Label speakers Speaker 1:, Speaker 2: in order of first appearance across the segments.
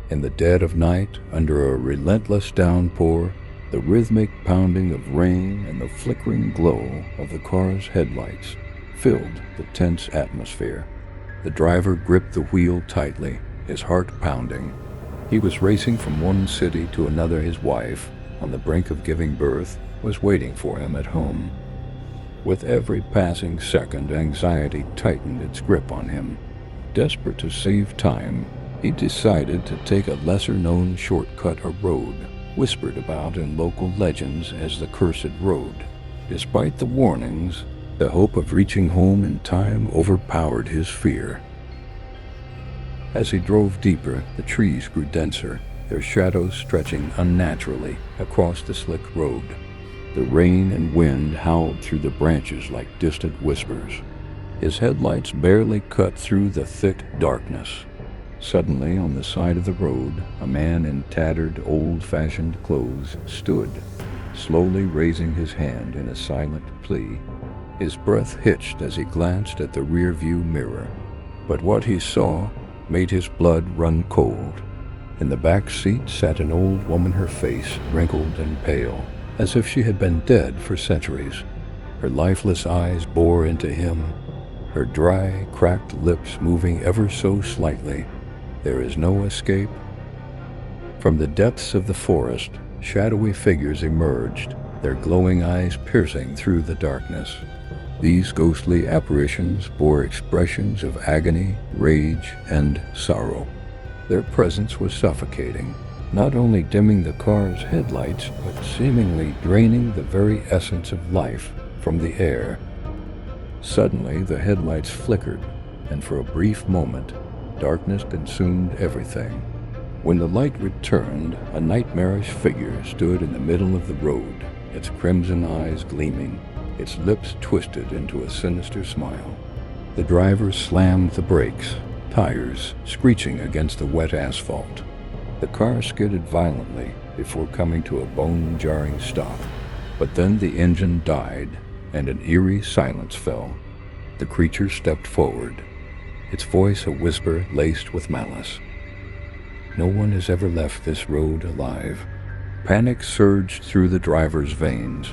Speaker 1: In the dead of night, under a relentless downpour, the rhythmic pounding of rain and the flickering glow of the car's headlights filled the tense atmosphere. The driver gripped the wheel tightly, his heart pounding. He was racing from one city to another. His wife, on the brink of giving birth, was waiting for him at home. With every passing second, anxiety tightened its grip on him. Desperate to save time, he decided to take a lesser-known shortcut, a road whispered about in local legends as the Cursed Road. Despite the warnings, the hope of reaching home in time overpowered his fear. As he drove deeper, the trees grew denser, their shadows stretching unnaturally across the slick road. The rain and wind howled through the branches like distant whispers. His headlights barely cut through the thick darkness. Suddenly, on the side of the road, a man in tattered, old-fashioned clothes stood, slowly raising his hand in a silent plea. His breath hitched as he glanced at the rear-view mirror. But what he saw made his blood run cold. In the back seat sat an old woman, her face wrinkled and pale, as if she had been dead for centuries. Her lifeless eyes bore into him, her dry, cracked lips moving ever so slightly. There is no escape. From the depths of the forest, shadowy figures emerged, their glowing eyes piercing through the darkness. These ghostly apparitions bore expressions of agony, rage, and sorrow. Their presence was suffocating, not only dimming the car's headlights, but seemingly draining the very essence of life from the air. Suddenly, the headlights flickered, and for a brief moment, darkness consumed everything. When the light returned, a nightmarish figure stood in the middle of the road, its crimson eyes gleaming, its lips twisted into a sinister smile. The driver slammed the brakes, tires screeching against the wet asphalt. The car skidded violently before coming to a bone-jarring stop. But then the engine died, and an eerie silence fell. The creature stepped forward, its voice a whisper laced with malice. No one has ever left this road alive. Panic surged through the driver's veins.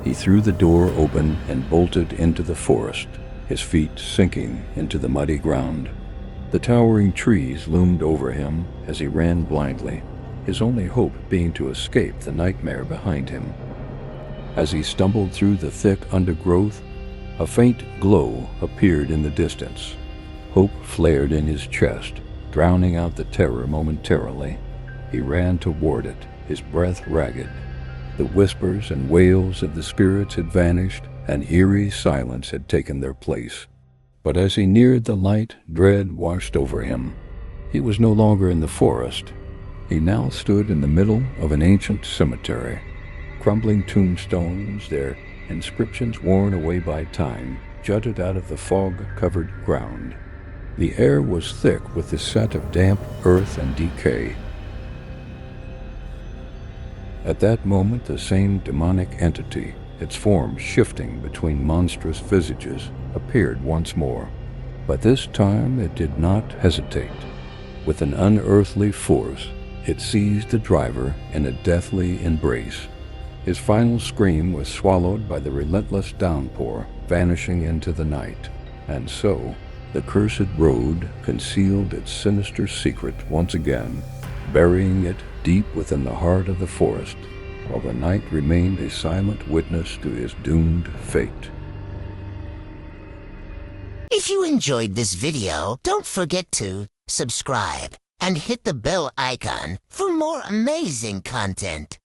Speaker 1: He threw the door open and bolted into the forest, his feet sinking into the muddy ground. The towering trees loomed over him as he ran blindly, his only hope being to escape the nightmare behind him. As he stumbled through the thick undergrowth, a faint glow appeared in the distance. Hope flared in his chest, drowning out the terror momentarily. He ran toward it, his breath ragged. The whispers and wails of the spirits had vanished, and eerie silence had taken their place. But as he neared the light, dread washed over him. He was no longer in the forest. He now stood in the middle of an ancient cemetery. Crumbling tombstones, their inscriptions worn away by time, jutted out of the fog-covered ground. The air was thick with the scent of damp earth and decay. At that moment, the same demonic entity, its form shifting between monstrous visages, appeared once more. But this time it did not hesitate. With an unearthly force, it seized the driver in a deathly embrace. His final scream was swallowed by the relentless downpour, vanishing into the night. And so, the Cursed Road concealed its sinister secret once again, burying it deep within the heart of the forest, while the night remained a silent witness to his doomed fate.
Speaker 2: If you enjoyed this video, don't forget to subscribe and hit the bell icon for more amazing content.